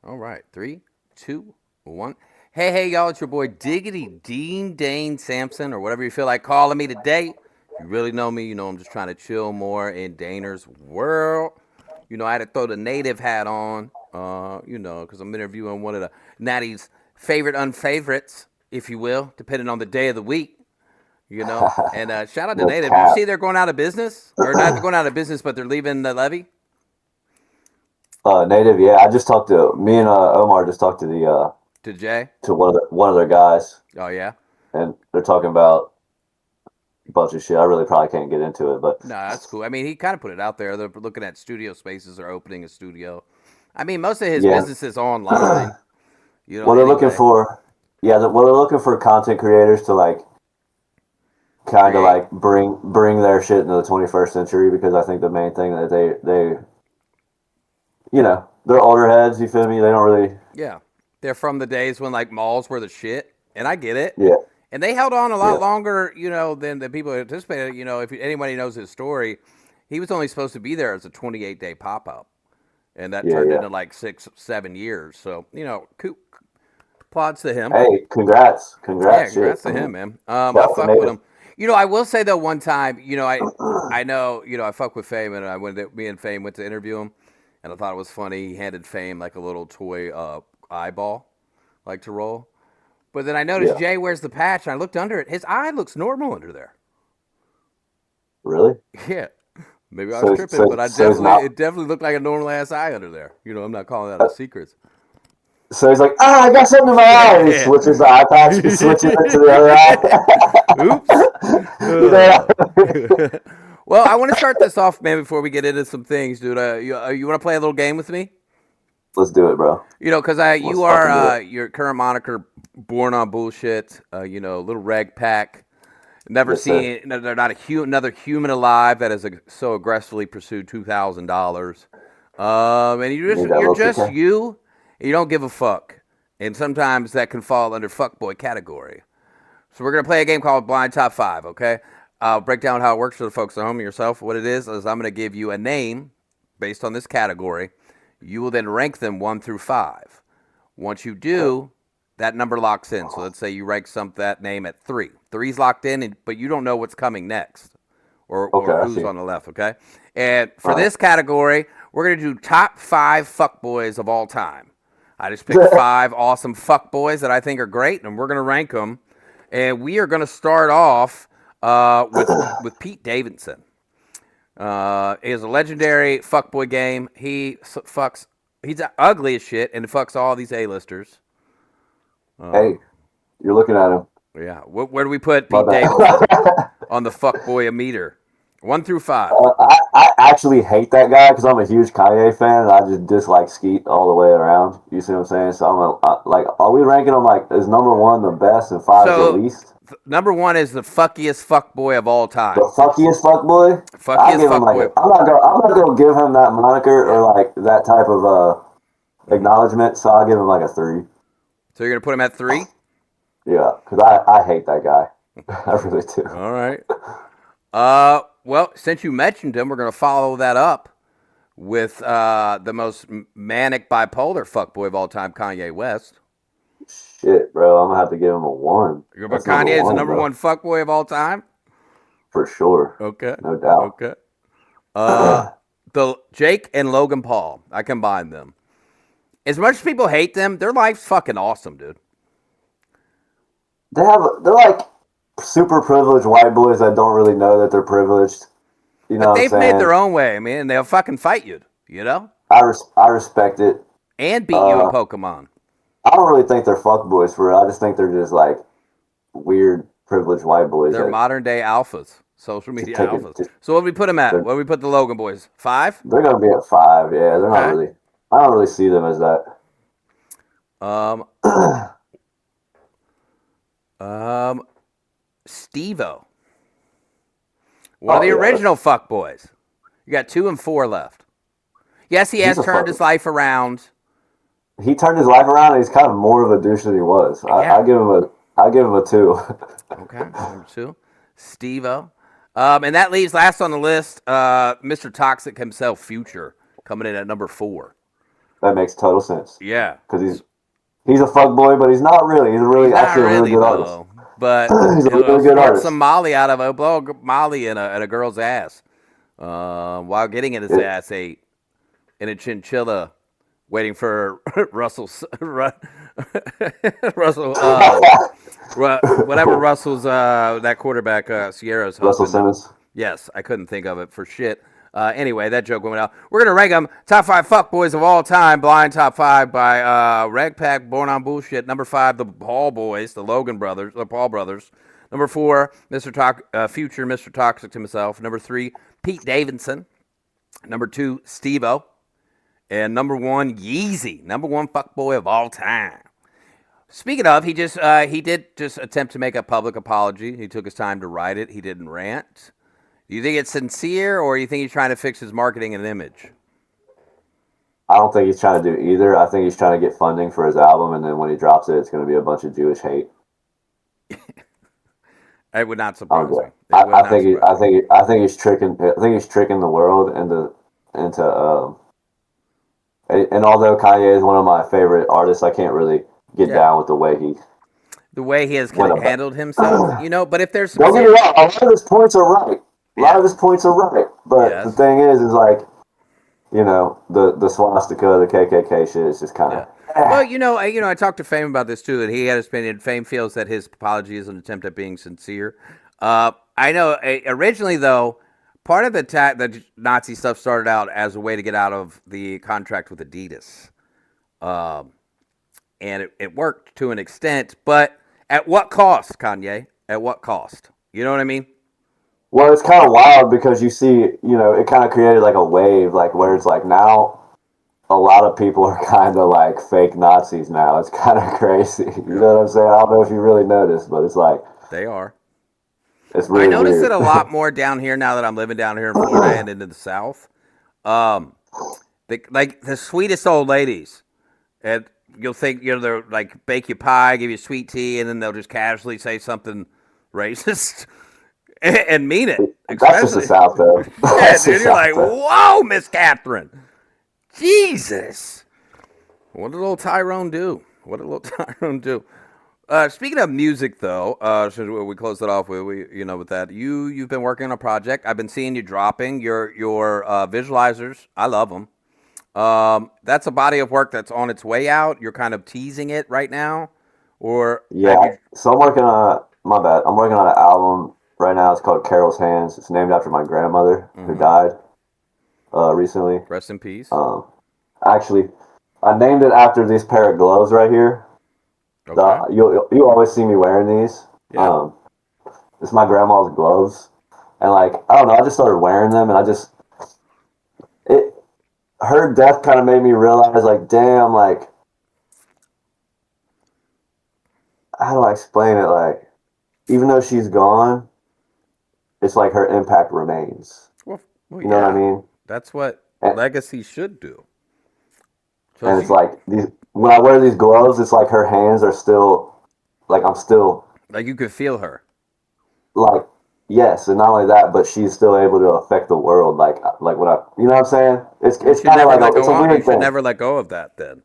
All right, three, two, one. Hey, y'all! It's your boy Diggity Dean Dane Sampson, or whatever you feel like calling me today. If you really know me, you know I'm just trying to chill more in Daner's world. I had to throw the native hat on, because I'm interviewing one of the Natty's favorite unfavorites, if you will, depending on the day of the week. And shout out to No Native. Did you cap. see they're going out of business, or not going out of business, but they're leaving the levy Native, yeah. I just talked to me and Omar just talked to the to Jay? to one of their guys, Oh yeah. and they're talking about a bunch of shit. I really probably can't get into it, but No, that's cool. I mean, he kind of put it out there. They're looking at studio spaces or opening a studio. I mean, most of his yeah. business is online, Well, they're looking anyway. for they're looking for content creators to like kind of Create. like bring their shit into the 21st century because I think the main thing that they they're older heads. You feel me? They don't really Yeah. They're from the days when, like, malls were the shit. And I get it. yeah And they held on a lot yeah longer, than people anticipated. If anybody knows his story, he was only supposed to be there as a 28-day pop up. And that yeah turned yeah. into like 6, 7 years. So, applauds to him. Hey, Yeah, congrats, shit. congrats I to him, mean, man. I shout out to fuck with Native. him. I will say though, one time, I know, I fuck with Fame, and me and Fame went to interview him, and I thought it was funny. He handed Fame like a little toy eyeball, like to roll. But then I noticed Yeah, Jay wears the patch, and I looked under it. His eye looks normal under there. really. Yeah, maybe I was So tripping, but so so he's not. it definitely looked like a normal ass eye under there. I'm not calling that Uh, a secret. so he's like, I got something in my eye. And he Yeah. switches the eye patch. He switches it to the other Oops. eye. He's like, Well, I want to start this off, man, before we get into some things, dude. You want to play a little game with me? let's do it, bro. Because you Let's are fucking do it. your current moniker, born on bullshit. Little reg pack. Never Yes, sir. seen. No, they're not another human alive that has so aggressively pursued $2,000. And You need that you're little just 2K. you. And you don't give a fuck. And sometimes that can fall under fuckboy category. So we're gonna play a game called Blind Top Five. Okay, I'll break down how it works for the folks at home and yourself. What it is I'm gonna give you a name based on this category. You will then rank them 1 through 5. Once you Okay. do, that number locks in. So let's say you rank that name at 3. Three's locked in, but you don't know what's coming next Okay, or I who's see. on the left. Okay, and All for right. this category, we're gonna do top 5 fuckboys of all time. I just picked 5 awesome fuckboys that I think are great, and we're gonna rank them. And we are gonna start off with Pete Davidson. He has a legendary fuckboy game. Fucks. He's ugly as shit and fucks all these A-listers. Hey, you're looking at him. Yeah. Where do we put My Pete Davidson bad. on the fuckboy meter? 1 through 5. I actually hate that guy because I'm a huge Kanye fan and I just dislike Skeet all the way around. You see what I'm saying? So like, are we ranking him like is number one the best and five the So least? number 1 is the fuckiest fuckboy of all The time. fuckiest fuck boy. I Fuckiest give him like fuckboy. I'm not gonna give him that moniker Yeah. or like that type of acknowledgement. So I'll give him like a 3. So you're gonna put him at 3. Yeah, because I hate that guy. I really do. All right. Well, since you mentioned him, we're gonna follow that up with the most manic bipolar fuckboy of all time, Kanye West. Shit, bro. I'm gonna have to give him a 1. But That's number Kanye is the one, number bro, one fuckboy of all time. for sure, Okay. no doubt. Okay. Uh, the Jake and Logan Paul. I combined them. As much as people hate them, their life's fucking awesome, dude. They're like super privileged white boys that don't really know that they're privileged. You know But what I'm they've made saying? their own way, man, and they'll fucking fight you, I respect it. and beat you in Uh, Pokemon. I don't really think they're fuck boys for real. I just think they're just like weird privileged white boys They're that modern day alphas, social just media take it. alphas. So what do we put them at? They're What do we put the Logan boys? 5. they're gonna be at 5. Yeah, they're not Okay. really. I don't really see them as that. Um, um, Stevo, one of Oh the yeah, original fuck boys. You got 2 and 4 left. Yes, he he's has a turned fucking. his life around. He turned his life around. And he's kind of more of a douche than he was. Yeah. I give him a 2. Okay. Number 2, Stevo. And that leaves last on the list, Mr. Toxic himself, Future, coming in at number 4. That makes total sense Yeah. because he's a fuck boy, but he's not really. He's He's not actually a really really good artist. though, but He's a he'll really good snort some artist. Molly out of a blow Molly in a girl's ass, while getting in his It, ass ate in a chinchilla, waiting for Russell, whatever Russell's that quarterback Sierra's Russell husband. Simmons. Yes, I couldn't think of it for shit. Anyway, that joke went out. We're gonna rank them top five fuckboys of all time. Blind top five by Rag Pack, Born on Bullshit. Number five, the Paul Boys, the Logan brothers, the Paul brothers. Number four, future Mr. Toxic to himself. Number three, Pete Davidson. Number two, Steve-O. And number one, Yeezy, number one fuckboy of all time. Speaking of, he did just attempt to make a public apology. He took his time to write it. He didn't rant. Do you think it's sincere, or do you think he's trying to fix his marketing and image? I don't think he's trying to do either. I think he's trying to get funding for his album, and then when he drops it, it's going to be a bunch of Jewish hate. It would not I'm surprise me. good. It would not surprise me. I think he's tricking. I think he's tricking the world into. And although Kanye is one of my favorite artists, I can't really get Yeah, down with the way he the way he has went about. handled himself, but if there's some Don't get me wrong. A lot of his points are right. A lot yeah, of his points are right. But the yes, thing is like the swastika, the KKK shit is just kind yeah. of. Well, I talked to Fame about this too, and he had his opinion. Fame feels that his apology is an attempt at being sincere. I know originally though, part of the Nazi stuff started out as a way to get out of the contract with Adidas, um, and it worked to an extent, but at what cost, Kanye? At what cost? You know what I mean? Well, it's kind of wild because you see, it kind of created like a wave, like where it's like now a lot of people are kind of like fake Nazis now. It's kind of crazy. You Yeah, know what I'm saying? I don't know if you really noticed, but it's like, they are. it's I really notice it weird. a lot more down here now that I'm living down here in Florida and into the South. Um, like the sweetest old ladies, and you'll think they're like bake you pie, give you sweet tea, and then they'll just casually say something racist and mean it. That's just the Especially, South, though. yeah, That's the dude, you're South, like, though. whoa, Miss Catherine, Jesus, what did little Tyrone do? What did little Tyrone do? Speaking of music, though, should we close it off with with that? You've been working on a project. I've been seeing you dropping your visualizers. I love them. That's a body of work that's on its way out. You're kind of teasing it right now, or Yeah, have you? so I'm working on my bad. I'm working on an album right now. It's called Carol's Hands. It's named after my grandmother who Mm-hmm. died recently. Rest in peace. Um, actually, I named it after these pair of gloves right here. Okay. You always see me wearing these. Yeah. It's my grandma's gloves, and like I don't know, I just started wearing them, and it her death kind of made me realize like damn, like how do I explain it? Like even though she's gone, it's like her impact remains. Well, well, You know what I yeah. mean? That's what And, legacy should do. So and it's she, like these when I wear these gloves, it's like her hands are still like I'm still like, you could feel her. like yes, and not only that, but she's still able to affect the world. Like what I you know what I'm saying? You It's should kind of never like let it's go a on. You weird should thing. never let go of that. Then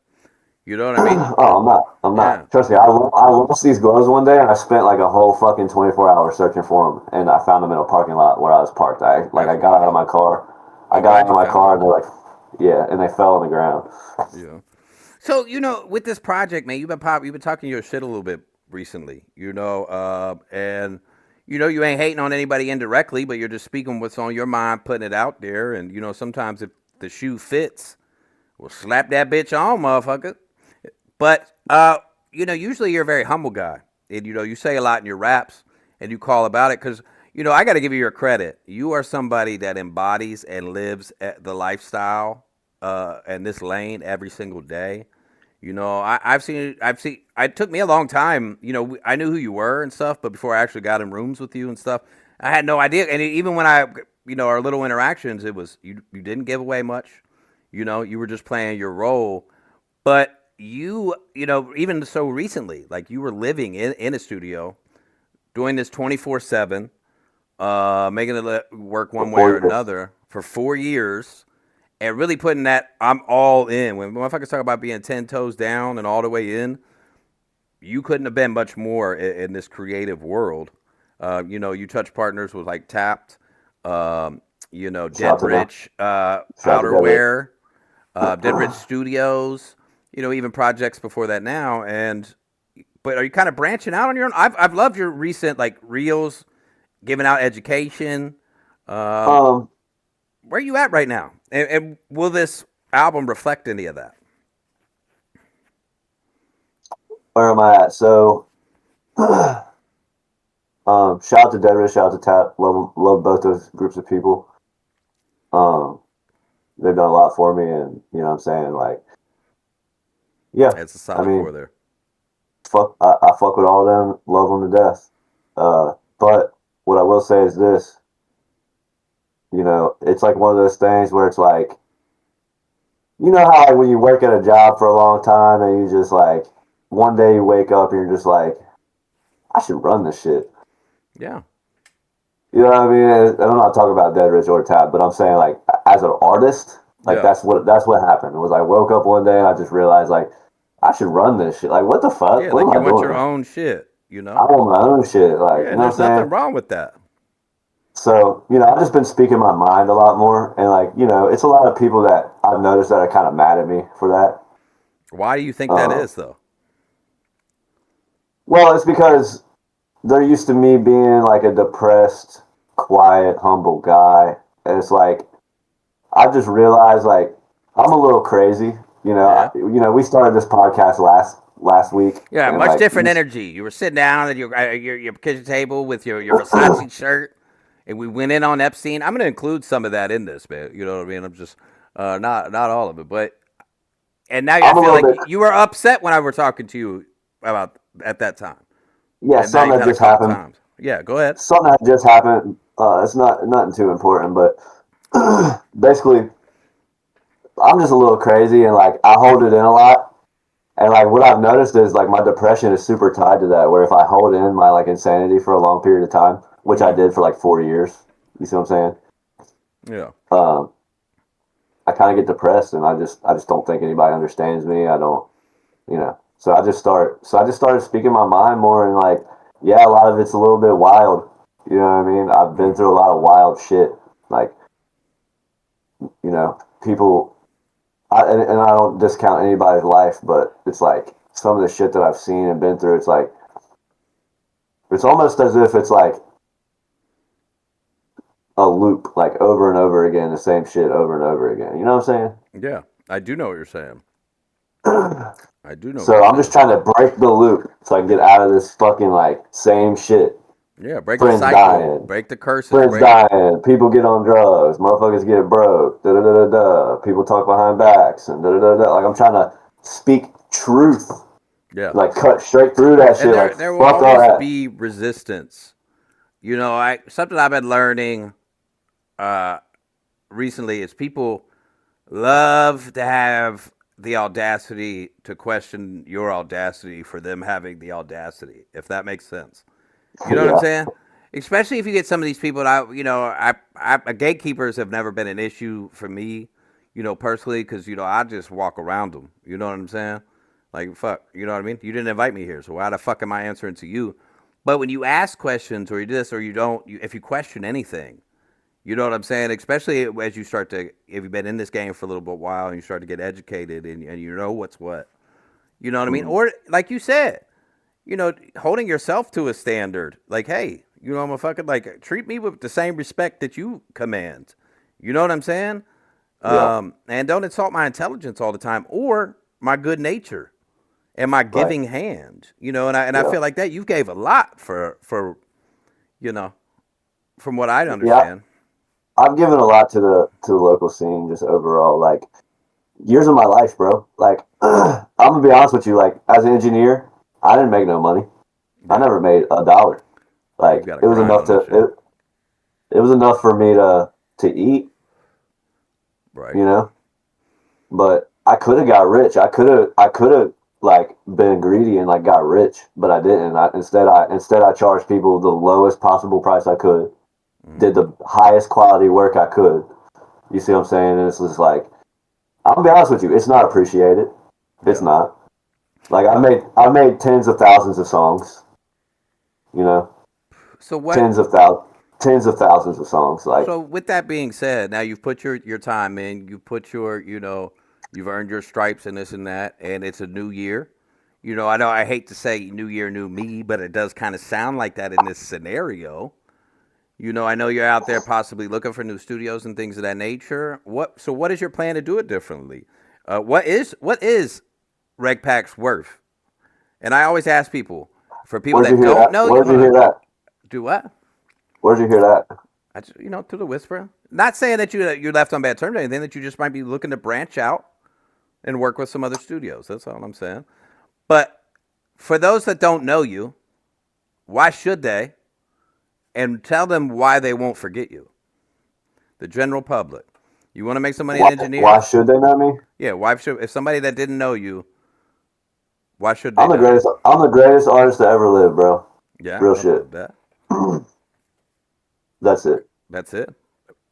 you know what I mean? Oh, I'm not. I'm Yeah. not. Trust me. I lost these gloves one day, and I spent like a whole fucking 24 hours searching for them, and I found them in a parking lot where I was parked. That's I got out of wild. my car. I I'm got glad out of you my found car, them. and they're like, yeah, and they fell on the ground. Yeah. So with this project, man, you've been talking your shit a little bit recently, and you ain't hating on anybody indirectly, but you're just speaking what's on your mind, putting it out there, and sometimes if the shoe fits, we'll slap that bitch on, motherfucker. But usually you're a very humble guy, and you say a lot in your raps, and you call about it because I got to give you your credit. You are somebody that embodies and lives the lifestyle and this lane every single day. I've seen. It took me a long time. I knew who you were and stuff, but before I actually got in rooms with you and stuff, I had no idea. And even when our little interactions, it was you didn't give away much. You were just playing your role. But even so recently, like you were living in a studio, doing this 24/7, making it work For one way or 4 years. another for 4 years, and really putting that I'm all in. When motherfuckers talk about being 10 toes down and all the way in, you couldn't have been much more in this creative world. You touch partners with like Tapped, Shout out Dead to them. Rich, Shout out to Dead Outerwear, Dead Rich Studios, even projects before that now. But are you kind of branching out on your own? I've loved your recent like reels, giving out education. Um, Um, where are you at right now? And will this album reflect any of that? where am I at? So, shout out to Dead Rich, shout out to Tap. Love both those groups of people. Um, they've done a lot for me, and you know what I'm saying. Like, yeah, It's a I solid mean, core there. I fuck with all of them, love them to death. But what I will say is this, it's like one of those things where it's like, how like when you work at a job for a long time and you just like one day you wake up and you're just like, I should run this shit. Yeah, You know what I mean? And I'm not talking about Dead Rich or Tap, but I'm saying like as an artist, like yeah, that's what happened. It was I woke up one day and I just realized like I should run this shit. Like what the fuck? yeah. What Like am you I want your doing? own shit. I want my own shit. Like Yeah, you and know what there's I'm nothing saying? wrong with that. So I've just been speaking my mind a lot more, and like it's a lot of people that I've noticed that are kind of mad at me for that. Why do you think that Um, is, though? well, it's because they're used to me being like a depressed, quiet, humble guy, and it's like I've just realized like I'm a little crazy. Yeah. We started this podcast last week, Yeah, and much like different energy. You were sitting down at your kitchen table with your Versace shirt, and we went in on Epstein. I'm going to include some of that in this, man. You know what I mean? I'm just not all of it, but and now I I'm a feel little like bit you were upset when I were talking to you about at that time, yeah. and now Something you've that had a just couple happened. times. Yeah, go ahead. Something that just happened. It's not nothing too important, but basically I'm just a little crazy and like I hold it in a lot. And like what I've noticed is like my depression is super tied to that. Where if I hold in my like insanity for a long period of time, which I Mm, did for like 4 years, you see what I'm saying? yeah, Um, I kind of get depressed, and I just don't think anybody understands me. I don't, So I just started speaking my mind more, and like, yeah, a lot of it's a little bit wild. You know what I mean? I've been mm, through a lot of wild shit. Like, people and I don't discount anybody's life, but it's like some of the shit that I've seen and been through. It's like it's almost as if it's like a loop, like over and over again, the same shit over and over again. You know what I'm yeah. I do know what you're saying. saying? I do know what you're So I'm just saying. trying to break the loop so I can get out of this fucking like same shit. Yeah, break the Friends cycle, dying, break the curses, friends break. dying, people get on drugs, motherfuckers get broke, da da da da da. People talk behind backs and da da da da. Like I'm trying to speak truth, Yeah, like cut straight through that and shit. Like there will fuck all always that. be resistance. I something I've been learning uh, recently is people love to have the audacity to question your audacity for them having the audacity, if that makes sense. You know what I'm Yeah, saying? Especially if you get some of these people that gatekeepers have never been an issue for me, personally, because I just walk around them. You know what I'm saying? Like fuck, you know what I mean? You didn't invite me here, so why the fuck am I answering to you? But when you ask questions or you do this or you don't, if you question anything, you know what I'm saying? Especially as you start to, if you've been in this game for a little bit while and you start to get educated and you know what's what. You know what I mean? mm, Or like you said, holding yourself to a standard. Like, hey, I'm a fucking like treat me with the same respect that you command. You know what I'm saying? yeah, And don't insult my intelligence all the time or my good nature and my right, giving hand. And I yeah, feel like that you gave a lot for you know from what I yeah. understand. I've given a lot to the local scene, just overall, like years of my life, bro. Like I'm gonna be honest with you, like as an engineer, I didn't make no money. I Yeah, never made $1. yeah, you've Like got to it was grind enough on that to shit, it was enough for me to eat, right? you know. But I could have got rich. I could have like been greedy and like got rich, but I didn't. Instead I charged people the lowest possible price I could. Mm, Did the highest quality work I could, You see what I'm saying? And it's just like, I'm gonna be honest with you, it's not appreciated. It's Yeah. not. Like I made tens of thousands of songs, you know, So what? tens of thousands, tens of thousands of songs. Like, So with that being said, now you've put your time in. You put your you've earned your stripes and this and that, and it's a new year. I know I hate to say new year, new me, but it does kind of sound like that in this scenario. I know you're out there possibly looking for new studios and things of that nature. What is your plan to do it differently? What is Reg Pack's worth? And I always ask people, for people where'd you that hear don't that? know you, Where'd you hold hear on, that? do what? Where'd you hear that? I just, through the whisper. Not saying that you're left on bad terms or anything, that you just might be looking to branch out and work with some other studios. That's all I'm saying. But for those that don't know you, why should they? And tell them why they won't forget you. The general public. You want to make some money in Why engineers? should they know me? Yeah. Why should if somebody that didn't know you, why should they I'm the know you? greatest. I'm the greatest artist to ever live, bro. Yeah, Real I shit. believe that. That's it. That's it.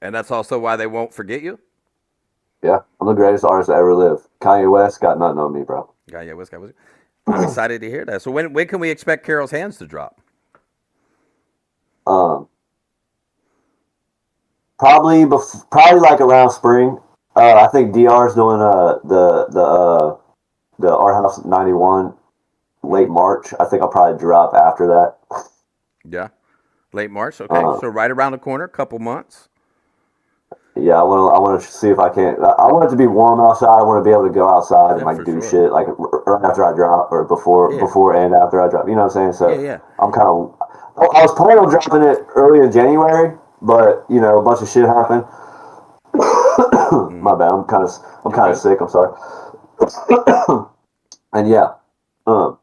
And that's also why they won't forget you. Yeah, I'm the greatest artist to ever live. Kanye West got nothing on me, bro. Yeah, what's guy was? I'm excited to hear that. So when can we expect Carol's Hands to drop? Um, probably like around spring. I think DR's doing the Art House 91 Hmm. late March. I think I'll probably drop after that. Yeah, late March. Okay, Uh, so right around the corner, couple months. yeah, I want to see if I can. I want it to be warm outside. I want to be able to go outside and Yeah, like for do sure. shit like right after I drop or Yeah, before and after I drop. You know what I'm saying? yeah, So yeah. I'm kind of. I was planning on dropping it early in January, but a bunch of shit happened. Hmm. My bad. I'm You're kind of good. sick. I'm sorry. And yeah, um,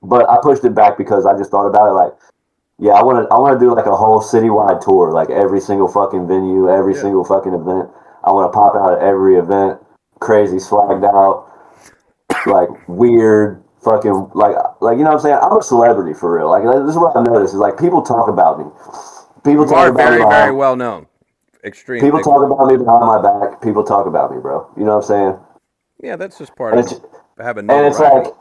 but I pushed it back because I just thought about it. Like, yeah, I want to do like a whole citywide tour, like every single fucking venue, every Yeah. single fucking event. I want to pop out at every event, crazy, swagged out, like weird, fucking like you know what I'm saying. I'm a celebrity for real. Like this is what I've noticed is like people talk about me. People You talk are about me very, very behind. well known. Extreme. People talk about me behind my back. People talk about me, bro. You know what I'm saying? Yeah, that's just part And of it's having and it's like notoriety.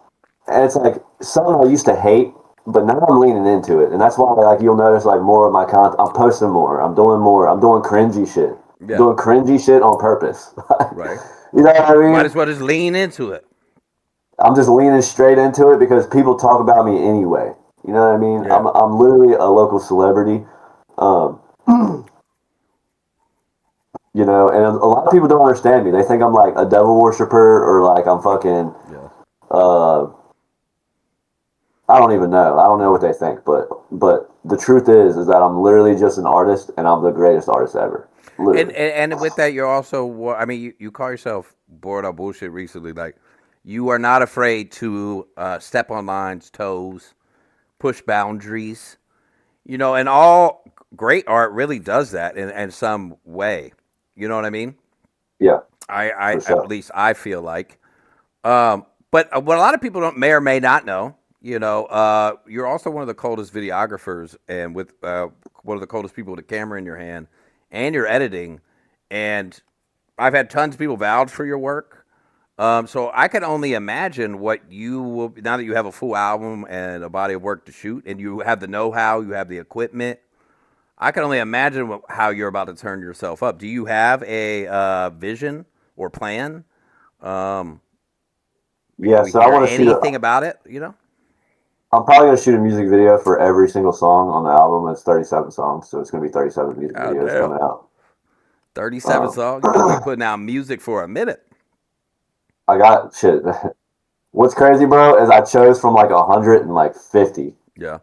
and it's like something I used to hate, but now I'm leaning into it, and that's why like you'll notice like more of my content. I'm posting more. I'm doing more. I'm doing cringy shit. I'm Yeah. doing cringy shit on purpose. Right. You know what I Might mean? as well just lean into it. I'm just leaning straight into it because people talk about me anyway. You know what I mean? Yeah. I'm literally a local celebrity. Um, and a lot of people don't understand me. They think I'm like a devil worshiper or like I'm fucking Yeah. uh, I don't even know. I don't know what they think, but the truth is that I'm literally just an artist, and I'm the greatest artist ever. And, Literally. and and with that, you're also. I mean, you call yourself bored up bullshit recently. Like, you are not afraid to step on lines, toes, push boundaries. And all great art really does that in some way. You know what I mean? Yeah, I for at sure. least I feel like. But what a lot of people don't may or may not know, you're also one of the coldest videographers, and with one of the coldest people with a camera in your hand, and you're editing. And I've had tons of people vouch for your work. So I can only imagine what you will now that you have a full album and a body of work to shoot, and you have the know-how, you have the equipment. I can only imagine how you're about to turn yourself up. Do you have a vision or plan? Um, before Yeah, we so I hear want to shoot. anything about it. I'm probably gonna shoot a music video for every single song on the album. It's 37 songs, so it's gonna be 37 music God videos damn. coming out. 37 Um, songs. You're going to be putting out music for a minute. I got shit. What's crazy, bro, is I chose from like 150. Yeah.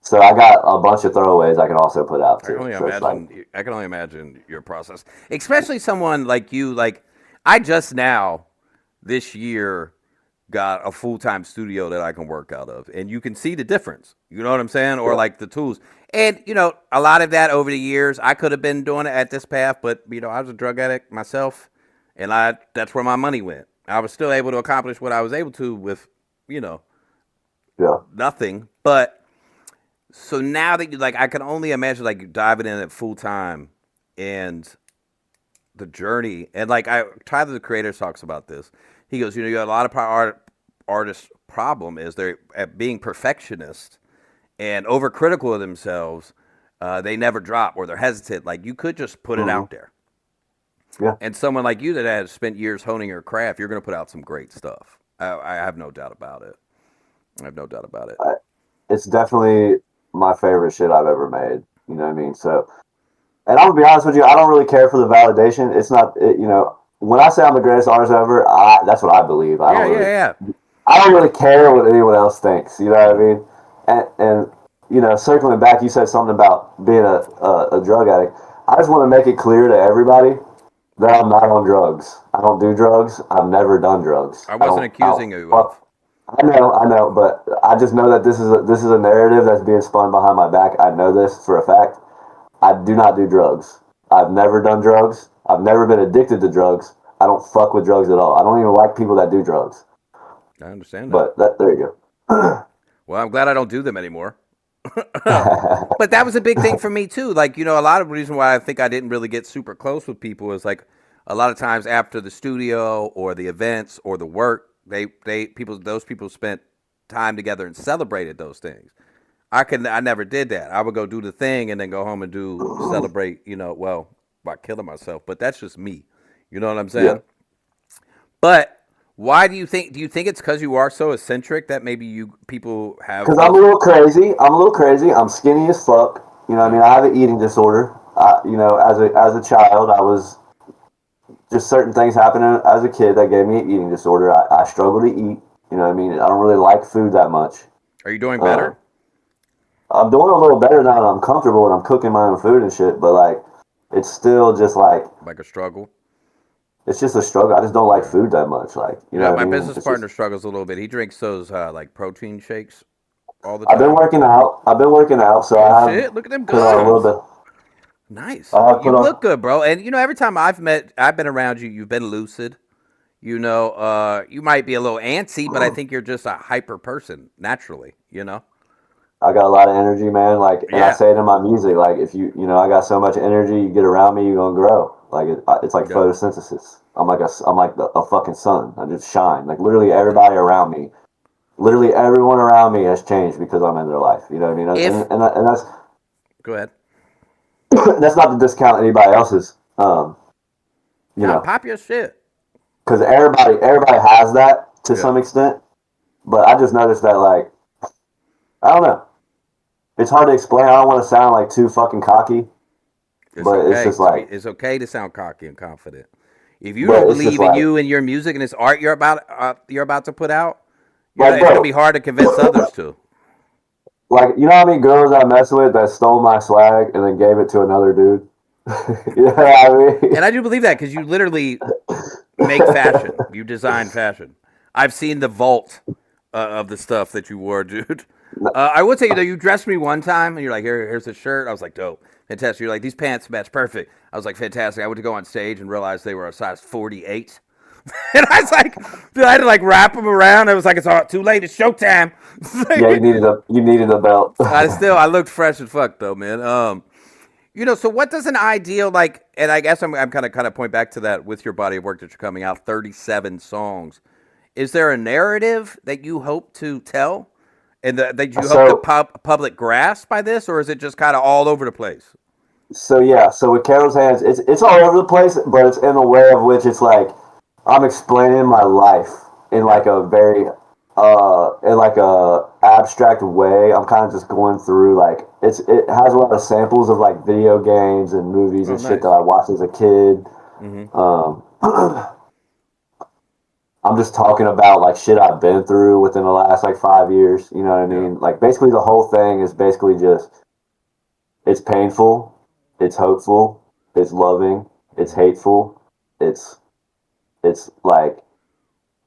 So I got a bunch of throwaways I can also put out too. So it's like, I can only imagine your process. Especially someone like you. Like, I just now, this year, got a full time studio that I can work out of. And you can see the difference. You know what I'm saying? Or yeah, like the tools. And, a lot of that over the years, I could have been doing it at this path, but, I was a drug addict myself. And that's where my money went. I was still able to accomplish what I was able to with, you know, yeah, nothing. But so now that you like, I can only imagine like you diving in at full time and the journey. And like Tyler the Creator talks about this. He goes, you got a lot of artists' problem is they're at being perfectionists and overcritical of themselves. They never drop or they're hesitant. Like you could just put it Hmm. out there. Yeah. And someone like you that has spent years honing your craft, you're going to put out some great stuff. I have no doubt about it. I have no doubt about it. I, it's definitely my favorite shit I've ever made. You know what I mean? So, and I'm gonna be honest with you, I don't really care for the validation. It's not, when I say I'm the greatest artist ever, that's what I believe. Yeah, yeah, yeah. I don't really care what anyone else thinks. You know what I mean? And circling back, you said something about being a drug addict. I just want to make it clear to everybody that I'm not on drugs. I don't do drugs. I've never done drugs. I I wasn't don't. I don't accusing you of. fuck. I know, but I just know that this is a narrative that's being spun behind my back. I know this for a fact. I do not do drugs. I've never done drugs. I've never been addicted to drugs. I don't fuck with drugs at all. I don't even like people that do drugs. I understand that. But there you go. Well, I'm glad I don't do them anymore. But that was a big thing for me too. Like, a lot of the reason why I think I didn't really get super close with people is like a lot of times after the studio or the events or the work, those people spent time together and celebrated those things. I never did that. I would go do the thing and then go home and do celebrate, well, by killing myself. But that's just me. You know what I'm Yeah. saying? But why do you think it's because you are so eccentric that maybe you people have Because I'm a those. little crazy. I'm a little crazy. I'm skinny as fuck. You know what I mean? I have an eating disorder. As a child, I was just certain things happening as a kid that gave me an eating disorder. I struggle to eat. You know what I mean? I don't really like food that much. Are you doing Uh, better? I'm doing a little better now that I'm comfortable and I'm cooking my own food and shit. But like, it's still just like Like a struggle? it's just a struggle. I just don't like Yeah. food that much. Like, you know what My I mean? business It's just partner struggles a little bit. He drinks those like protein shakes all the I've been time. working out. I've been working out, so Oh I have shit! Look at them put on a little guns. bit. Nice. I have You put look on. good, bro. And every time I've been around you. You've been lucid. You might be a little antsy, but I think you're just a hyper person naturally. I got a lot of energy, man. Like, and I Yeah. say it in my music. Like, if I got so much energy. You get around me, you're gonna grow. Like, it's like Yeah. photosynthesis. I'm like a fucking sun. I just shine. Like, literally Yeah. everybody around me, literally everyone around me has changed because I'm in their life. You know what I mean? If And that's Go ahead. that's not to discount anybody else's. You Nah, know, pop your shit. because everybody has that to Yeah. some extent. But I just noticed that, like, I don't know. It's hard to explain. I don't want to sound like too fucking cocky, It's but it's okay just to be. like, It's okay to sound cocky and confident. If you don't but it's just believe in like, you and your music and this art you're about to put out, it's gonna be bro, hard to convince others to. like, you know how many girls I messed with that stole my swag and then gave it to another dude? You know what I mean? And I do believe that because you literally make fashion. You design fashion. I've seen the vault of the stuff that you wore, dude. I would say, you dressed me one time and you're like, here's the shirt. I was like, dope, fantastic. You're like, these pants match perfect. I was like, fantastic. I went to go on stage and realized they were a size 48. And I was like, dude, I had to like wrap them around. I was like, it's all too late. It's showtime. Yeah, you needed a belt. I looked fresh as fuck though, man. So what does an ideal like? And I guess I'm kind of point back to that with your body of work that you're coming out 37 songs. Is there a narrative that you hope to tell, and that you hope the So public grasp by this, or is it just kind of all over the place? yeah, so with Carol's hands, it's all over the place, but it's in a way of which it's like I'm explaining my life in Yeah, like a very in like a abstract way. I'm kind of just going through like it has a lot of samples of like video games and movies oh and shit that nice. I watched as a kid. Mm-hmm. Um, I'm just talking about like shit I've been through within the last like 5 years. You know what I Yeah. mean? Like basically the whole thing is basically just it's painful, it's hopeful, it's loving, it's Mm-hmm. hateful, it's it's like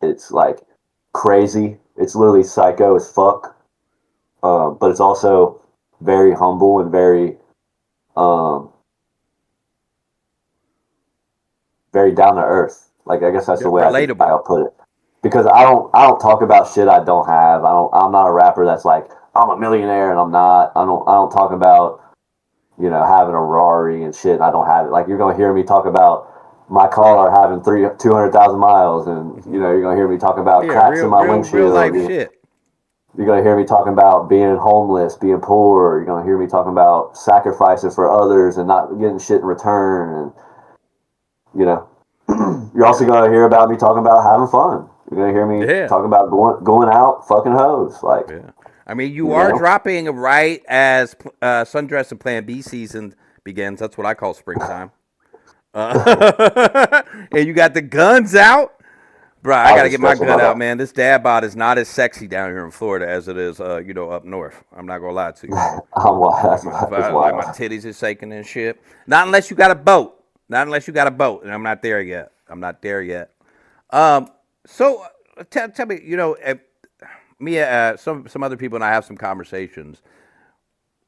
it's like crazy. It's literally psycho as fuck. But it's also very humble and um, very down to earth. Like I guess that's Yeah, the way relatable. I'll put it. Because I don't talk about shit I don't have. I'm not a rapper that's like I'm a millionaire and I'm not. I don't talk about having a Rari and shit. And I don't have it. Like you're gonna hear me talk about my car having 200,000 miles, and you're gonna hear me talking about Yeah, cracks in my real windshield. life shit. You're gonna hear me talking about being homeless, being poor. You're gonna hear me talking about sacrificing for others and not getting shit in return. And you know, you're also Yeah, gonna hear about me talking about having fun. You're gonna hear me yeah, talking about going out, fucking hoes. Like, yeah. I mean, you you are know, dropping right as Sundress and Plan B season begins. That's what I call springtime. And you got the guns out. Bro, I I was gotta just get my stressing gun about out, that. man. This dad bod is not as sexy down here in Florida as it is, up north. I'm not gonna lie to you. I'm wild. That's Like my wild. titties are shaking and shit. Not unless you got a boat. Not unless you got a boat, and I'm not there yet. I'm not there yet. Um, so tell me, me, some other people and I have some conversations.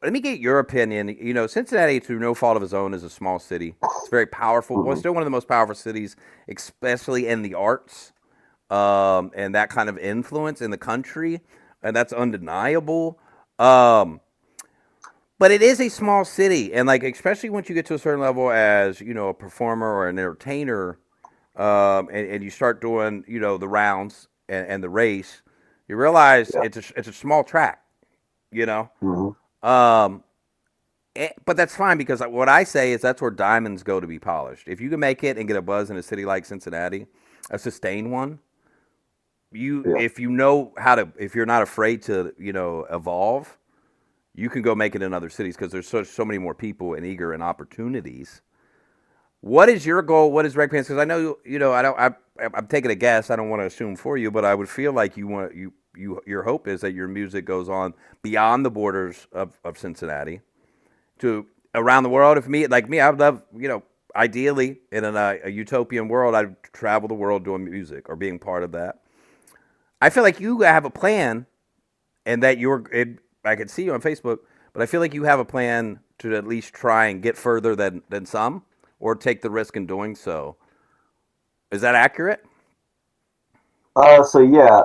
Let me get your opinion. Cincinnati, through no fault of his own, is a small city. It's very powerful. Well, it's Hmm. still one of the most powerful cities, especially in the arts, and that kind of influence in the country, and that's undeniable. Um, but it is a small city, and like especially once you get to a certain level as a performer or an entertainer, and you start doing the rounds and the race, you realize Yeah. it's a small track, you know. Hmm. Um, but that's fine because what I say is that's where diamonds go to be polished. If you can make it and get a buzz in a city like Cincinnati, a sustained one, Yeah. if you know how to, if you're not afraid to evolve, you can go make it in other cities because there's so many more people and eager and opportunities. What is your goal? What is Red Pants? Because I know I don't. I'm taking a guess. I don't want to assume for you, but I would feel like your hope is that your music goes on beyond the borders of Cincinnati to around the world. If me like me, I would love ideally in a utopian world, I'd travel the world doing music or being part of that. I feel like you have a plan, and that I could see you on Facebook, but I feel like you have a plan to at least try and get further than some, or take the risk in doing so. Is that accurate? So yeah,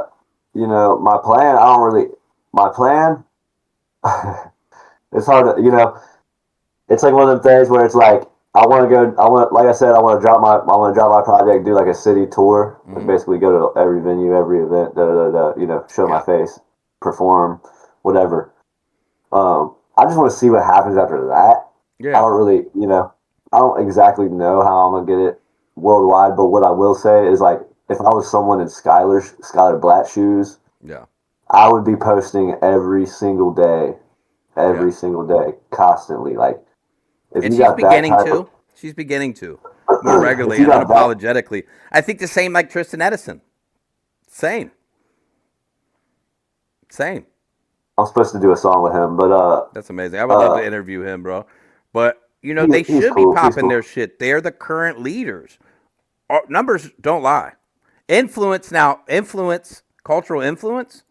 my plan. I don't really. My plan. It's hard to. It's like one of them things where it's like I want to go. I want, like I said, I want to drop my project, do like a city tour, like Mm-hmm. basically go to every venue, every event, show my Yeah. face, perform, whatever. I just want to see what happens after that. I Yeah. don't really, I don't exactly know how I'm gonna get it worldwide, but what I will say is like if I was someone in Skylar Black shoes, Yeah. I would be posting Yeah. every single day, constantly. Like if And you she's got that beginning type of to. She's beginning to more if regularly you and got that, unapologetically. I think the same like Tristan Edison. Same. Same. I'm supposed to do a song with him, but That's amazing. I would love uh, to interview him, bro. But they he's should be cool. He's popping their cool. shit. They're the current leaders. Numbers don't lie. Influence, cultural influence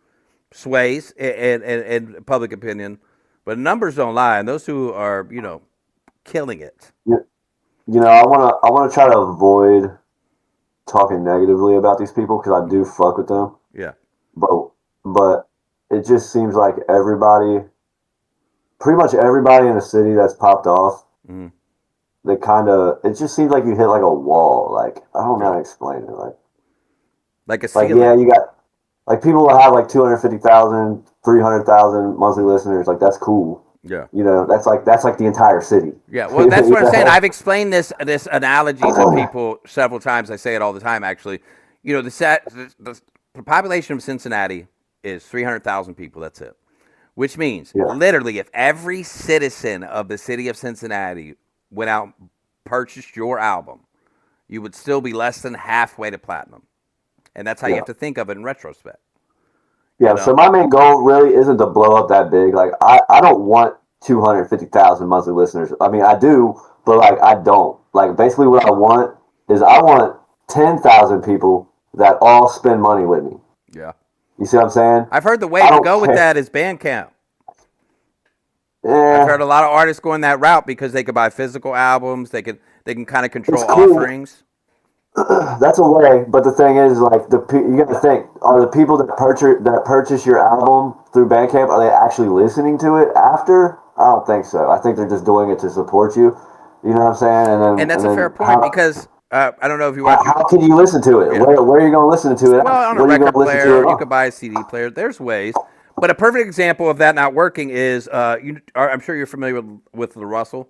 sways and public opinion, but numbers don't lie, and those two are killing it. You, I wanna try to avoid talking negatively about these people because I do fuck with them, Yeah. but but it just seems like pretty much everybody in the city that's popped off, Mm-hmm. they kind of it just seems like you hit like a wall. Like I don't know how Yeah. to explain it. Like a Like yeah, ceiling. you got like people will have like 250,000, 300,000 monthly listeners. Like that's cool. Yeah. That's like the entire city. Yeah, well, that's You what I'm saying. know? I've explained this analogy to people several times. I say it all the time, actually. The population of Cincinnati is 300,000 people. That's it. Which means, Yeah, literally, if every citizen of the city of Cincinnati went out and purchased your album, you would still be less than halfway to platinum. And that's how you yeah. have to think of it in retrospect. You Yeah, so know? my main goal really isn't to blow up that big. Like I don't want 250,000 monthly listeners. I mean, I do, but like I don't. Like basically what I want is I want 10,000 people that all spend money with me. Yeah. You see what I'm saying? I've heard the way I to don't go with care. that is Bandcamp. I've heard Yeah, a lot of artists going that route because they could buy physical albums. They can kind of it's control cool. offerings. That's a way, but the thing is, like you got to think: are the people that purchase your album through Bandcamp are they actually listening to it after? I don't think so. I think they're just doing it to support you. You know what I'm saying? And And then that's and a fair then point how? because I don't know if you watch. How can you listen to it? Yeah. Where are you going to listen to it at? Well, on a Where are you going record to listen to player, it you on? could buy a CD player. There's ways, but a perfect example of that not working is I'm sure you're familiar with the Russell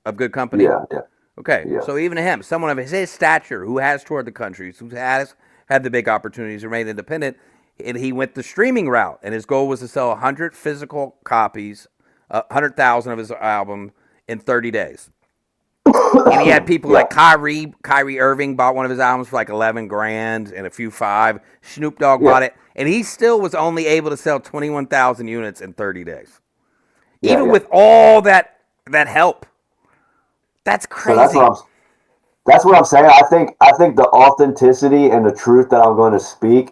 of Good Company. Yeah, yeah, Okay, yeah, so even him, someone of his stature who has toured the countries, who has had the big opportunities, remained independent, and he went the streaming route, and his goal was to sell 100 physical copies, 100,000 of his album in 30 days. And he had people yeah, like Kyrie Irving bought one of his albums for like 11 grand and a few five. Snoop Dogg yeah, bought it, and he still was only able to sell 21,000 units in 30 days, yeah, even yeah. with all that help. That's So that's what crazy. I'm saying. I think the authenticity and the truth that I'm going to speak,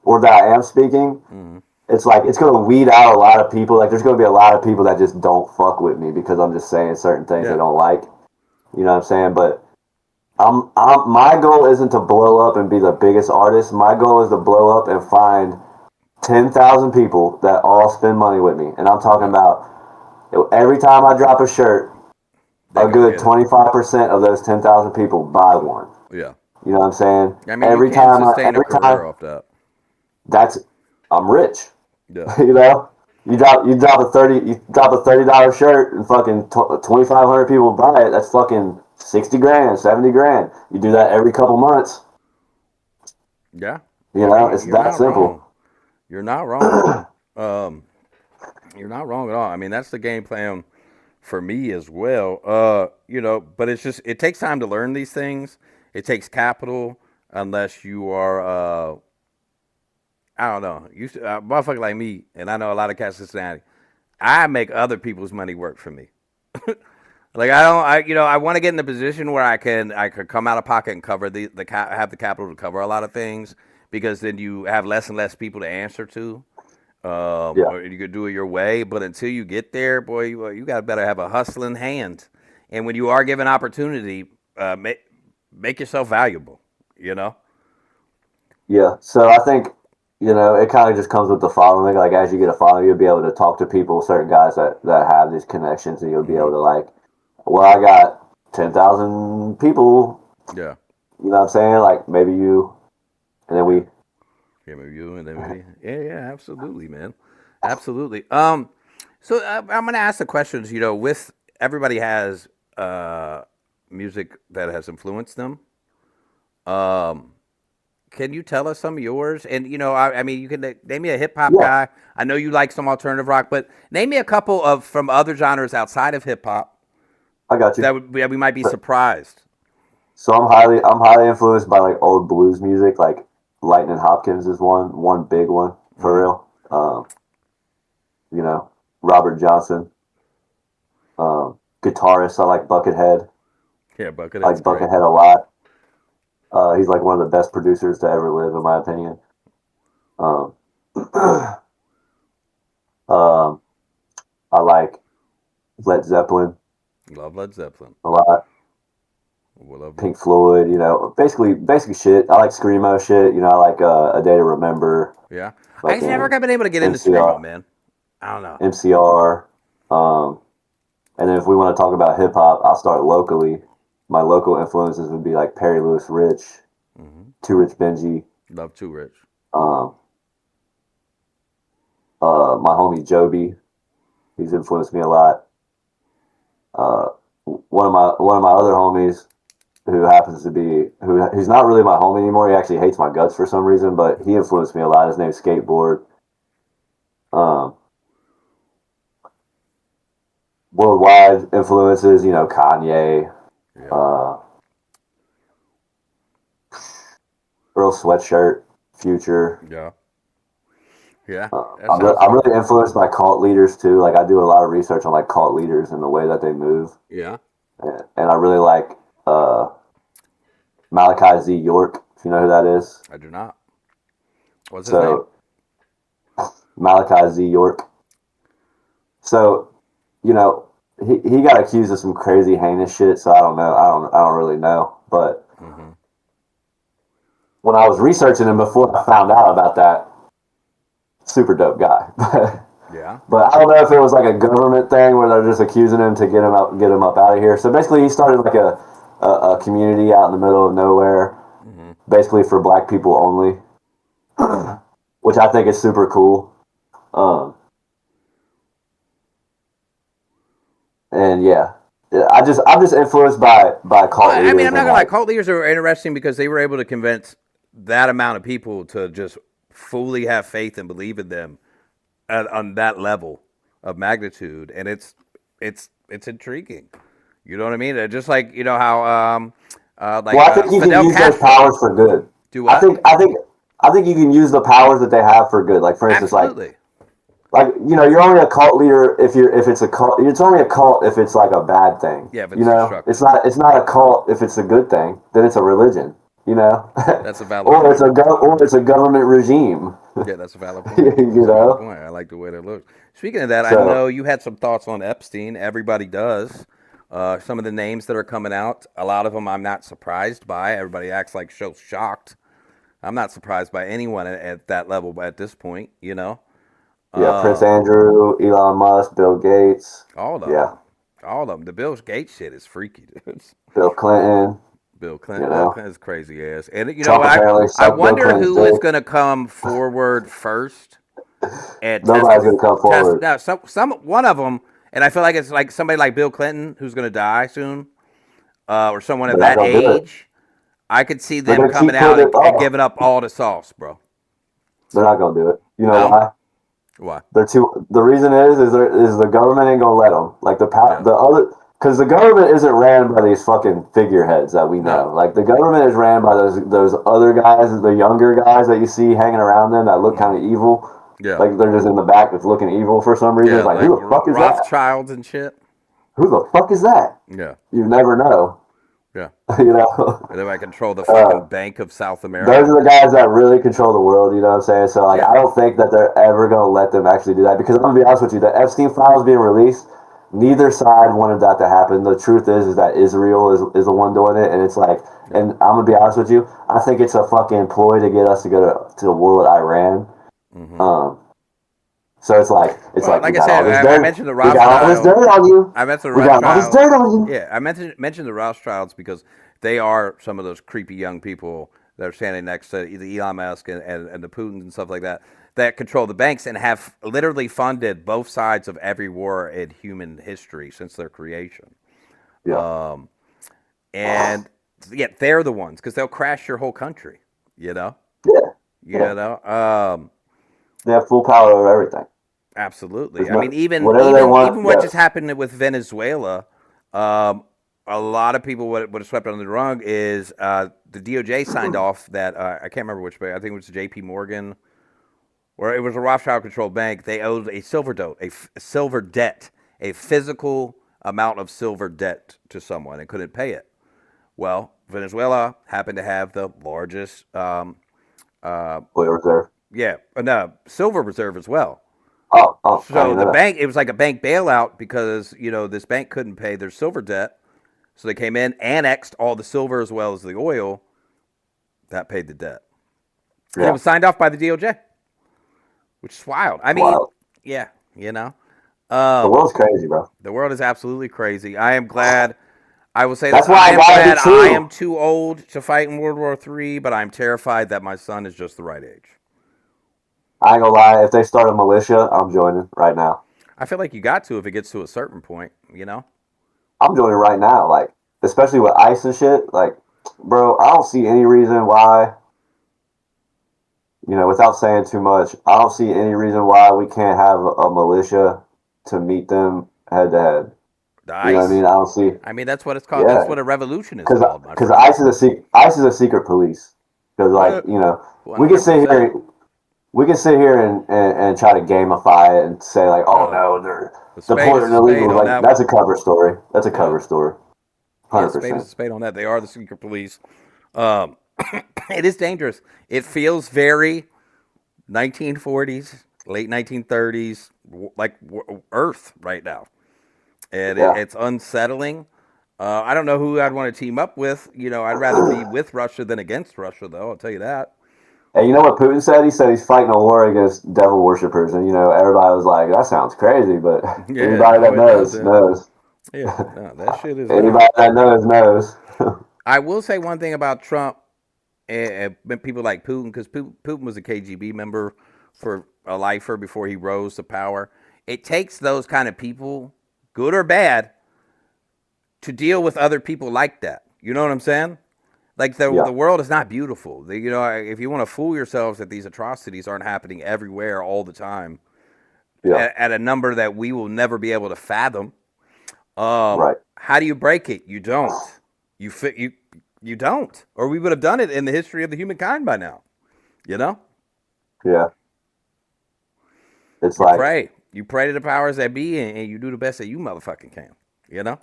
or that I am speaking, Mm-hmm. it's like it's going to weed out a lot of people. Like there's going to be a lot of people that just don't fuck with me because I'm just saying certain things they Yeah. don't like. You know what I'm saying? But my goal isn't to blow up and be the biggest artist. My goal is to blow up and find 10,000 people that all spend money with me. And I'm talking Yeah. about every time I drop a shirt, They a go good get it. 25% of those 10,000 people buy one. Yeah. You know what I'm saying? I mean, you can sustain a Every time, career off that. that's, I'm rich. Yeah. You know? You drop a $30 shirt and fucking 2,500 people buy it. That's fucking 60 grand, 70 grand. You do that every couple months. Yeah. You I know, mean, it's you're that not wrong. simple. You're not wrong, man. Um, you're not wrong at all. I mean, that's the game plan for me as well. But it's just it takes time to learn these things. It takes capital unless you are I don't know. You motherfucker like me, and I know a lot of cats in Cincinnati. I make other people's money work for me. Like I don't, I want to get in the position where I could come out of pocket and cover have the capital to cover a lot of things because then you have less and less people to answer to, Yeah. or you could do it your way. But until you get there, boy, you got to better have a hustling hand. And when you are given opportunity, make yourself valuable. You know. Yeah. So I think, it kind of just comes with the following. Like as you get a following, you'll be able to talk to people, certain guys that have these connections, and you'll be Mm-hmm. able to like, well, I got 10,000 people. Yeah. You know what I'm saying? Like maybe you, and then Yeah. we, Yeah. Maybe you and then maybe. Yeah. Yeah. Absolutely, man. Absolutely. So I'm gonna ask the questions. With everybody has uh music that has influenced them. Um, can you tell us some of yours? And I mean, you can name me a hip hop yeah, guy. I know you like some alternative rock, but name me a couple of from other genres outside of hip hop I got you. that we might be So, surprised. so I'm highly influenced by like old blues music. Like Lightning Hopkins is one big one for Mm-hmm. real. Robert Johnson, guitarist. I like Buckethead. Yeah, I Buckethead's like great. Buckethead a lot. He's like one of the best producers to ever live, in my opinion. Um, um, I like Led Zeppelin Love Led Zeppelin. a lot. We love. Pink Floyd, basically shit. I like screamo shit. I like A Day to Remember, Yeah, I just never fucking been able to get into screamo, MCR, man. I don't know. MCR. Um, and then if we want to talk about hip hop, I'll start locally. My local influences would be like Perry Lewis Rich, Mm-hmm. Too Rich Benji, Love Too Rich. um, my homie Joby. He's influenced me a lot. Uh, one of my other homies who happens to be he's not really my homie anymore. He actually hates my guts for some reason, but he influenced me a lot. His name's Skateboard. Um, Worldwide influences, Kanye, Yeah, uh, Earl Sweatshirt, Future. yeah, yeah. That sounds I'm good. really influenced by cult leaders too. Like I do a lot of research on like cult leaders and the way that they move, Yeah, and I really like uh, Malachi Z. York. If you know who that is, I do not. What's his name? so Malachi Z. York. So you know, he got accused of some crazy heinous shit. So I don't know. I don't really know. But Mm-hmm. when I was researching him before I found out about that, super dope guy. Yeah. But I don't know if it was like a government thing where they're just accusing him to get him up out of here. So basically, he started like a community out in the middle of nowhere, Hmm. basically for black people only, which I think is super cool. Um, and yeah, I'm just influenced by cult Well, I mean, leaders I'm not and gonna lie. like Cult leaders are interesting because they were able to convince that amount of people to just fully have faith and believe in them on that level of magnitude, and it's intriguing. You know what I mean? Just like you know how well, I think you can Fidel use those Castro. powers for good. Do I what? think I think I think you can use the powers that they have for good. Like for instance, Absolutely. like you're only a cult leader if it's a cult. It's only a cult if it's like a bad thing. Yeah, if it's destructive. It's not a cult if it's a good thing. Then it's a religion. You know, That's a valid point. or it's a government regime. Yeah, that's a valid point. You That's a valid know, point. I like the way that looks. Speaking of that, I know so you had some thoughts on Epstein. Everybody does. Some of the names that are coming out, a lot of them I'm not surprised by. Everybody acts like so shocked. I'm not surprised by anyone at that level at this point, you know? yeah, Prince Um, Andrew, Elon Musk, Bill Gates, all of yeah, them. All of them. The Bill Gates shit is freaky, dude. Bill Clinton. Bill You Clinton. Bill know, Clinton's crazy ass. And you know Trump what? apparently I sucked Bill wonder Clinton's who is dick. going to come forward first and Nobody's gonna come test. forward. Now, some one of them, and I feel like it's like somebody like Bill Clinton who's going to die soon, or someone of They're not that gonna do it. age. I could see They're them gonna coming keep out putting it and off. giving up all the sauce, bro. They're not gonna do it. You know No? why? Why? They're too. The reason is the government ain't gonna let them. Like Yeah. the other, because the government isn't ran by these fucking figureheads that we No. know. Like the government is ran by those other guys, the younger guys that you see hanging around them that look kind Hmm. of evil. Yeah. Like they're just in the back, that's looking evil for some reason. Yeah, It's like like who the fuck is that? Rothschilds and shit. Who the fuck is that? Yeah. You never know. Yeah. You know. And then I control the fucking Uh, Bank of South those America. are the guys that really control the world, you know what I'm saying? So, like, Yeah. I don't think that they're ever going to let them actually do that because I'm going to be honest with you, the Epstein files being released, neither side wanted that to happen. The truth is that Israel is the one doing it, and it's like, Yeah. and I'm going to be honest with you, I think it's a fucking ploy to get us to go to the war with Iran. Hmm. Um, so it's Well, like, we like I got all said, this I dirt. mentioned the We got all this Rothschild. dirt on you. I mentioned the We got all this Rothschild. dirt on you. Yeah, I mentioned the Rothschilds because they are some of those creepy young people that are standing next to the Elon Musk and the Putins and stuff like that that control the banks and have literally funded both sides of every war in human history since their creation. Yeah. Um, and yet they're the ones because they'll crash your whole country. You know, Yeah. you Yeah. know. They have full power over everything. Absolutely. There's I mean, no, whatever they even want, what just goes. happened with Venezuela, um, a lot of people would have swept under the rug is the DOJ signed off that I can't remember which bank. I think it was J.P. Morgan, or it was a Rothschild-controlled bank. They owed a silver debt, a silver debt, a physical amount of silver debt to someone and couldn't pay it. Well, Venezuela happened to have the largest, uh, Oil reserve. yeah, no, silver reserve as well. Oh, I So didn't the know that. bank, it was like a bank bailout because this bank couldn't pay their silver debt, so they came in, annexed all the silver as well as the oil. That paid the debt, and it Yeah, was signed off by the DOJ, which is wild. I it's mean, wild. yeah, The um, world's crazy, bro. the world is absolutely crazy. I am glad. I will say this: That's why I I am gotta be glad I am true. too old to fight in World War III, but I'm terrified that my son is just the right age. I ain't gonna lie. If they start a militia, I'm joining right now. I feel like you got to if it gets to a certain point, you know. I'm joining right now. Like, especially with ICE and shit. Like, bro, I don't see any reason why. Without saying too much, I don't see any reason why we can't have a militia to meet them head to head. The You know what I ice. mean? I don't see. I mean, that's what it's called. That's Yeah, what a revolution is because called, my because friend. ICE is a secret police. Because One we can hundred sit percent. here we can sit here and try to gamify it and say like, oh No, no, they're a spade is deporting a spade illegals. on Like that one. that's a cover story. That's a Yeah, cover story. yeah, 100%. spade is a spade on that. They are the secret police. Um, it is dangerous. It feels very 1940s, late 1930s, like Earth right now, and Yeah. it's unsettling. I don't know who I'd want to team up with. I'd rather be with Russia than against Russia, though. I'll tell you that. And you know what Putin said? He said he's fighting a war against devil worshippers, and everybody was like, "That sounds crazy," but Yeah, anybody no, that it knows doesn't. knows. Yeah, no, that shit is not. Anybody that knows knows. I will say one thing about Trump and people like Putin, because Putin was a KGB member for a lifer before he rose to power. It takes those kind of people, good or bad, to deal with other people like that. You know what I'm saying? Like Yeah, the world is not beautiful. If you want to fool yourselves that these atrocities aren't happening everywhere all the time yeah, at a number that we will never be able to fathom, right. how do you break it? You don't. You fit you don't, or we would have done it in the history of the humankind by now. You know, Yeah, it's you like pray, you pray to the powers that be, and you do the best that you motherfucking can. You know,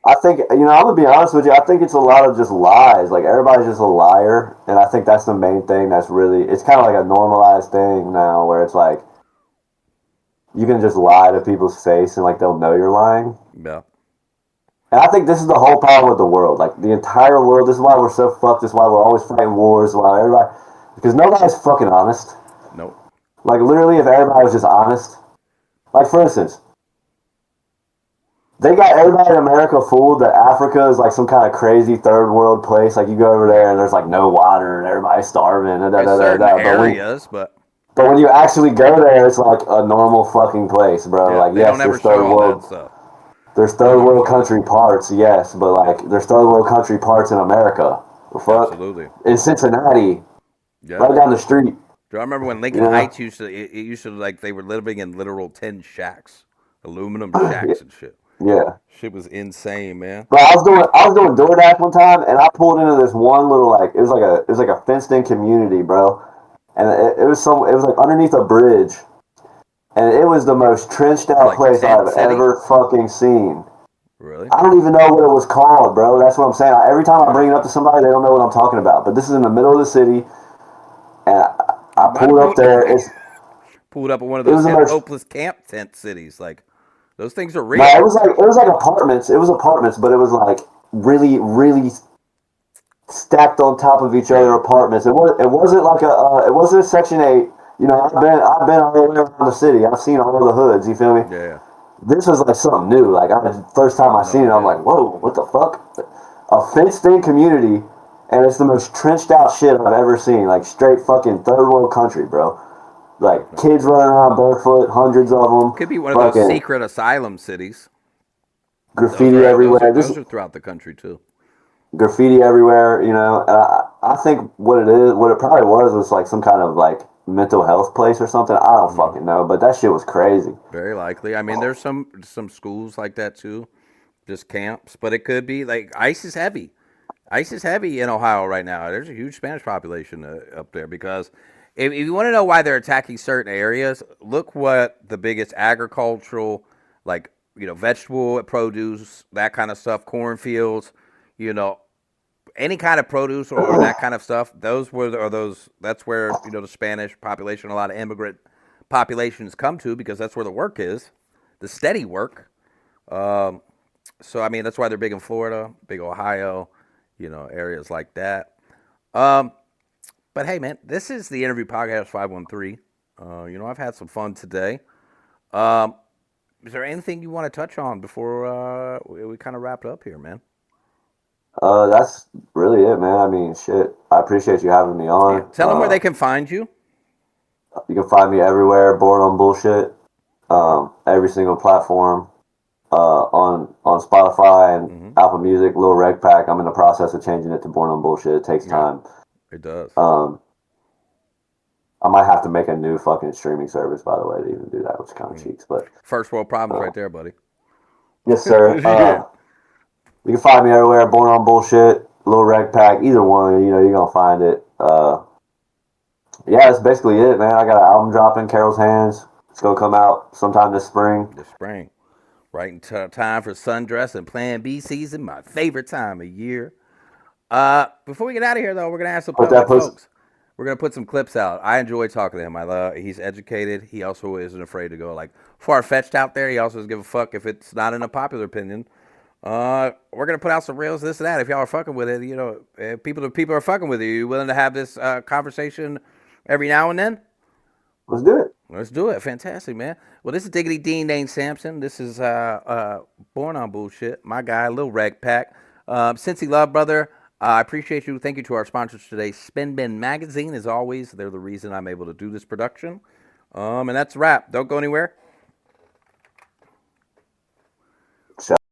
I think I'm gonna be honest with you. I think it's a lot of just lies. Like everybody's just a liar, and I think that's the main thing. That's really it's kind of like a normalized thing now, where it's like you can just lie to people's face and like they'll know you're lying. yeah, And I think this is the whole problem with the world. Like the entire world. This is why we're so fucked. This is why we're always fighting wars. Why everybody because nobody's fucking honest. nope. Like literally, if everybody was just honest. Like for instance, they got everybody in America fooled that Africa is like some kind of crazy third world place. Like you go over there and there's like no water and everybody's starving. And da, It's da, da, certain da. But areas, but when you actually go there, it's like a normal fucking place, bro. yeah, Like they don't yes, ever show all that stuff. there's They third don't ever world show that country stuff. parts, yes, but Yeah, like there's third world country parts in America. The fuck absolutely. in Cincinnati, right Yes. down the street. Do I remember when You Lincoln know, Heights it used to like they were living in literal tin shacks, aluminum shacks and shit. yeah. Shit was insane, man. But I was doing DoorDash one time, and I pulled into this one little like it was like a fenced in community, bro, and it was like underneath a bridge, and it was the most trenched It's out like place Tent I've City. ever fucking seen. Really? I don't even know what it was called, bro. That's what I'm saying. Every time I bring it up Interesting. to somebody, they don't know what I'm talking about. But this is in the middle of the city, and You I might have pulled up there. pulled up in one of It those was the most hopeless camp tent cities. Like those things are no, real. it was like apartments. It was apartments, but it was like really really stacked on top of each other Yeah. apartments. It wasn't like it wasn't a Section 8. I've been all the way around the city. I've seen all the hoods. You feel me? Yeah. This was like something new. Like first time I seen No. it, I'm Yeah. like, whoa, what the fuck? A fenced in community, and it's the most trenched out shit I've ever seen. Like straight fucking third world country, bro. Like Definitely. kids running around barefoot, hundreds of them, Could be one of those fucking secret asylum cities. Those graffiti are those everywhere. are Just those are throughout the country too. graffiti everywhere. And I think what it probably was like some kind of like mental health place or something. I don't Hmm. fucking know, but that shit was crazy. Very likely. I mean, there's some schools like that too, just camps. But it could be like ICE is heavy. ICE is heavy in Ohio right now. There's a huge Spanish population up there because if you want to know why they're attacking certain areas, look what the biggest agricultural, like vegetable produce, that kind of stuff, cornfields, you know, any kind of produce or that kind of stuff. Those were are those. That's where the Spanish population, a lot of immigrant populations come to because that's where the work is, the steady work. Um, so I mean, that's why they're big in Florida, big Ohio, areas like that. Um, but hey, man, this is the interview podcast 513. I've had some fun today. Um, is there anything you want to touch on before we kind of wrap it up here, man? That's really it, man. I mean, shit. I appreciate you having me Yeah, on. tell them where they can find you. You can find me everywhere. Bored on bullshit. Every single platform. On Spotify and Hmm. Apple Music. Little Reg Pack. I'm in the process of changing it to Born on Bullshit. It takes Yeah, time. it does. Um, I might have to make a new fucking streaming service, by the way, to even do that, which is kind of Mm. cheeks. But First world problems uh, right there, buddy. yes, sir. Yeah. You can find me everywhere. Born on Bullshit, Little Reg Pack, either one. You're gonna find it. Yeah, that's basically it, man. I got an album dropping, Carol's Hands. It's gonna come out sometime this spring. The spring. Right in time for sundress and Plan B season, my favorite time of year. Before we get out of here, though, we're gonna ask some Put that public pussy. folks. We're gonna put some clips out. I enjoy talking to him. I love. He's educated. He also isn't afraid to go like far fetched out there. He also doesn't give a fuck if it's not in a popular opinion. We're gonna put out some reels, this and that. If y'all are fucking with it, if people are fucking with you. You willing to have this conversation every now and then? Let's do it. Let's do it. Fantastic, man. Well, this is Diggity Dean Dane Sampson. This is Born on Bullshit. My guy, Lil Reg Pack. Cincy Love, brother. I appreciate you. Thank you to our sponsors today, Spin Bin Magazine. As always, they're the reason I'm able to do this production. And that's a wrap. Don't go anywhere.